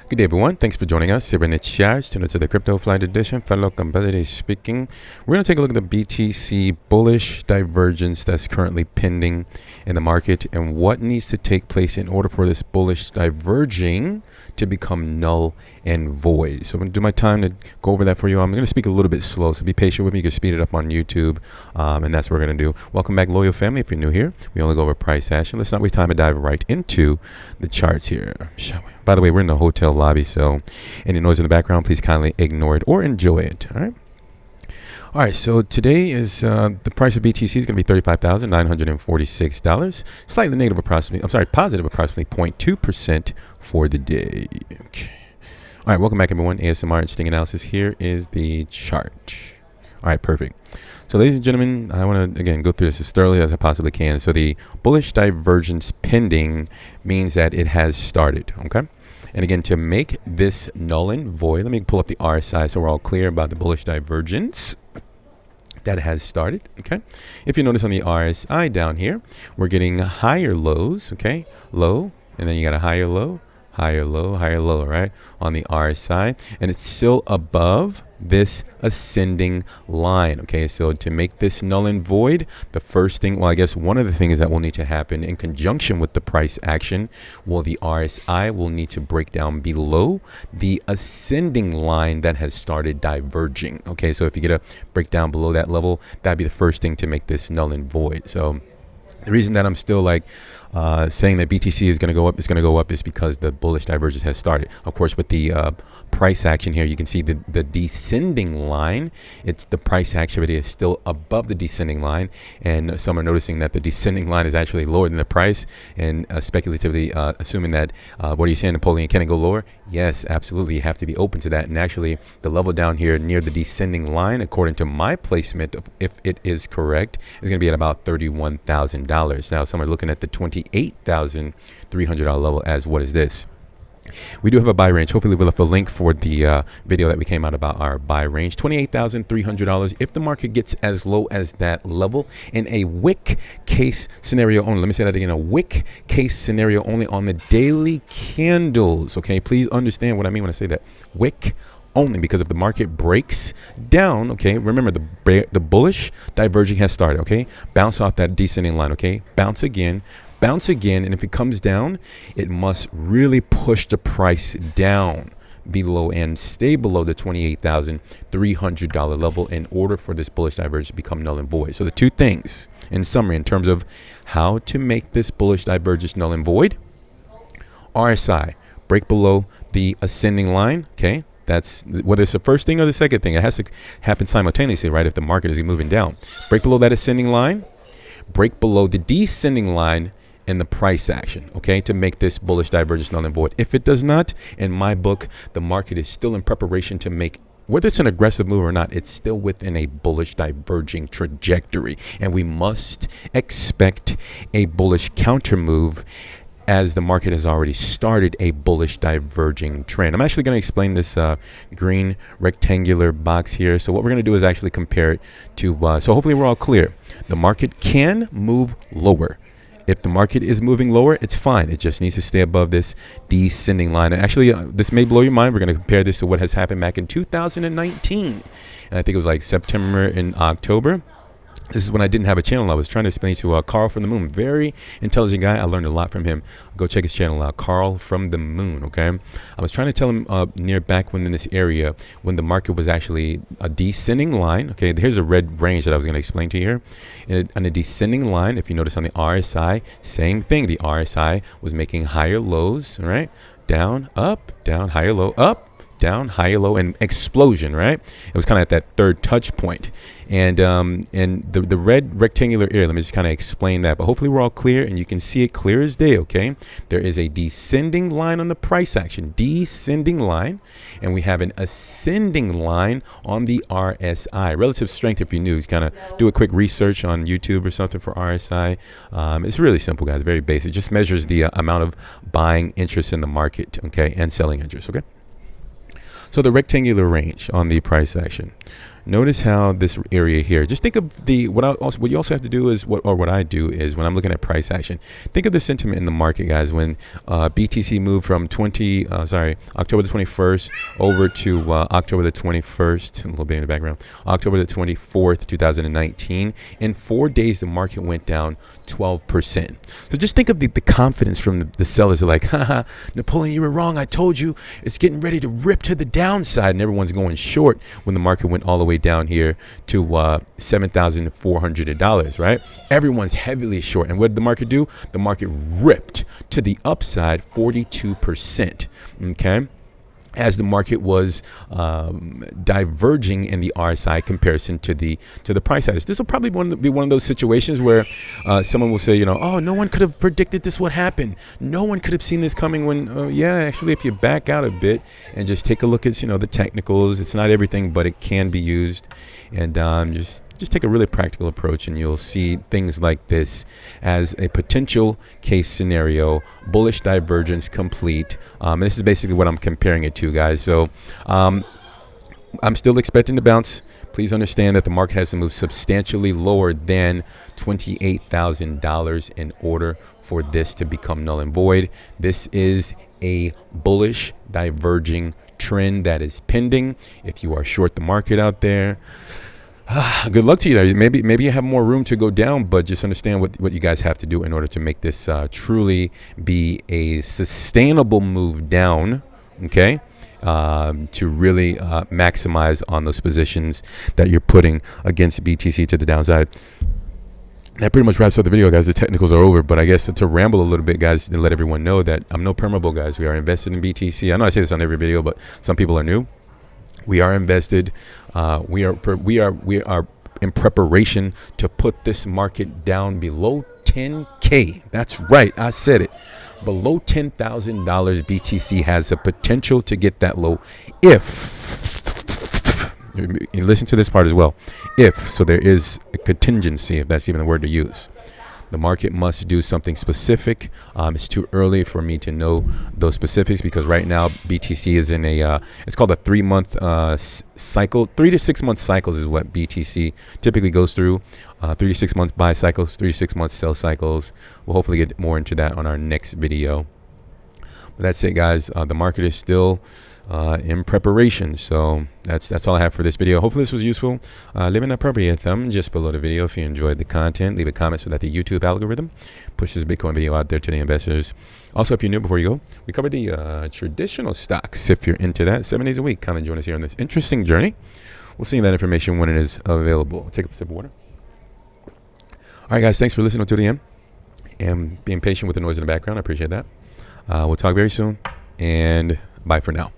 Good day, everyone. Thanks for joining us here in Bitcion, students of the Crypto Flight Edition. Fellow competitors speaking. We're going to take a look at the BTC bullish divergence that's currently pending in the market and what needs to take place in order for this bullish diverging to become null and void. So I'm going to do my time to go over that for you. I'm going to speak a little bit slow, so be patient with me. You can speed it up on YouTube, and that's what we're going to do. Welcome back, loyal family. If you're new here, we only go over price action. Let's not waste time and dive right into the charts here, shall we? By the way, we're in the hotel lobby, so any noise in the background, please kindly ignore it or enjoy it. All right, so today is the price of BTC is going to be $35,946, slightly negative positive approximately 0.2% for the day. Okay. All right, welcome back, everyone. ASMR Interesting Analysis. Here is the chart. All right, perfect. So, ladies and gentlemen, I want to, again, go through this as thoroughly as I possibly can. So, the bullish divergence pending means that it has started, okay? And again, to make this null and void, let me pull up the RSI so we're all clear about the bullish divergence that has started, okay? If you notice on the RSI down here, we're getting higher lows, okay? Low, and then you got a higher low, higher low, right? On the RSI, and it's still above this ascending line, okay? So to make this null and void, the first thing, well, I guess one of the things that will need to happen in conjunction with the price action, well, the RSI will need to break down below the ascending line that has started diverging, okay? So if you get a breakdown below that level, that'd be the first thing to make this null and void. So the reason that I'm still saying that BTC is going to go up, is because the bullish divergence has started. Of course, with the price action here, you can see the descending line. It's the price activity is still above the descending line, and some are noticing that the descending line is actually lower than the price, and speculatively assuming that what are you saying, Napoleon? Can it go lower? Yes, absolutely. You have to be open to that. And actually, the level down here near the descending line, according to my placement, if it is correct, is going to be at about $31,000. Now, some are looking at the $28,300 level as what is this? We do have a buy range. Hopefully we'll have a link for the video that we came out about our buy range. $28,300. If the market gets as low as that level in a wick case scenario only. Let me say that again. A wick case scenario only on the daily candles. Okay, please understand what I mean when I say that. Wick only, because if the market breaks down, okay, remember the bullish diverging has started, okay? Bounce off that descending line, okay? Bounce again, and if it comes down, it must really push the price down below and stay below the $28,300 level in order for this bullish divergence to become null and void. So the two things, in summary, in terms of how to make this bullish divergence null and void: RSI, break below the ascending line, okay? That's whether it's the first thing or the second thing. It has to happen simultaneously, right? If the market is moving down, break below that ascending line, break below the descending line in the price action, okay, to make this bullish divergence null and void. If it does not, in my book, the market is still in preparation to make, whether it's an aggressive move or not, it's still within a bullish diverging trajectory, and we must expect a bullish counter move as the market has already started a bullish diverging trend. I'm actually going to explain this green rectangular box here. So what we're going to do is actually compare it to, so hopefully we're all clear. The market can move lower. If the market is moving lower, it's fine. It just needs to stay above this descending line. And actually, this may blow your mind. We're going to compare this to what has happened back in 2019. And I think it was like September and October. This is when I didn't have a channel. I was trying to explain to Carl from the Moon. Very intelligent guy. I learned a lot from him. Go check his channel out, Carl from the Moon, okay? I was trying to tell him near back when in this area, when the market was actually a descending line, okay? Here's a red range that I was going to explain to you here. On a descending line, if you notice on the RSI, same thing. The RSI was making higher lows, all right? Down, up, down, higher low, up, down, higher low, and explosion, right? It was kind of at that third touch point. And the red rectangular area, let me just kind of explain that, but hopefully we're all clear and you can see it clear as day, okay? There is a descending line on the price action, descending line, and we have an ascending line on the RSI. Relative strength, if you're new, kind of do a quick research on YouTube or something for RSI. It's really simple, guys, very basic. It just measures the amount of buying interest in the market, okay, and selling interest, okay? So the rectangular range on the price action, notice how this area here, just think of the, what you also have to do is, what I do is when I'm looking at price action, think of the sentiment in the market, guys. When BTC moved from October the 21st over to October the 21st, a little bit in the background, October the 24th, 2019, in 4 days, the market went down 12%. So just think of the confidence from the sellers. Are like, haha, Napoleon, you were wrong. I told you it's getting ready to rip to the downside, and everyone's going short when the market went all the way down here to $7,400, right? Everyone's heavily short. And what did the market do? The market ripped to the upside 42%, okay? As the market was diverging in the RSI comparison to the price action. This will probably be one of those situations where someone will say, oh, no one could have predicted this would happen. No one could have seen this coming. When yeah, actually, if you back out a bit and just take a look at the technicals, it's not everything, but it can be used. And just take a really practical approach, and you'll see things like this as a potential case scenario. Bullish divergence complete. And this is basically what I'm comparing it to, guys. So I'm still expecting to bounce. Please understand that the market has to move substantially lower than $28,000 in order for this to become null and void. This is a bullish diverging trend that is pending. If you are short the market out there, good luck to you there. Maybe you have more room to go down, but just understand what you guys have to do in order to make this truly be a sustainable move down, okay? To really maximize on those positions that you're putting against BTC to the downside. That pretty much wraps up the video, guys. The technicals are over, but I guess to ramble a little bit, guys, and let everyone know that I'm no permable, guys. We are invested in BTC. I know I say this on every video, but some people are new. We are invested. We are in preparation to put this market down below 10K. That's right, I said it. Below $10,000, BTC has the potential to get that low if, you listen to this part as well, so there is a contingency, if that's even a word to use. The market must do something specific. It's too early for me to know those specifics because right now BTC is in a, it's called a 3-month cycle. 3 to 6 month cycles is what BTC typically goes through. 3 to 6 months buy cycles, 3 to 6 months sell cycles. We'll hopefully get more into that on our next video. But that's it, guys. The market is still in preparation. So that's all I have for this video. Hopefully this was useful. Leave an appropriate thumb just below the video if you enjoyed the content. Leave a comment so that the YouTube algorithm pushes Bitcoin video out there to the investors. Also, if you're new, before you go, we covered the traditional stocks. If you're into that, 7 days a week, come and join us here on this interesting journey. We'll see that information when it is available. Take a sip of water. All right, guys, thanks for listening to the end and being patient with the noise in the background. I appreciate that. We'll talk very soon, and bye for now.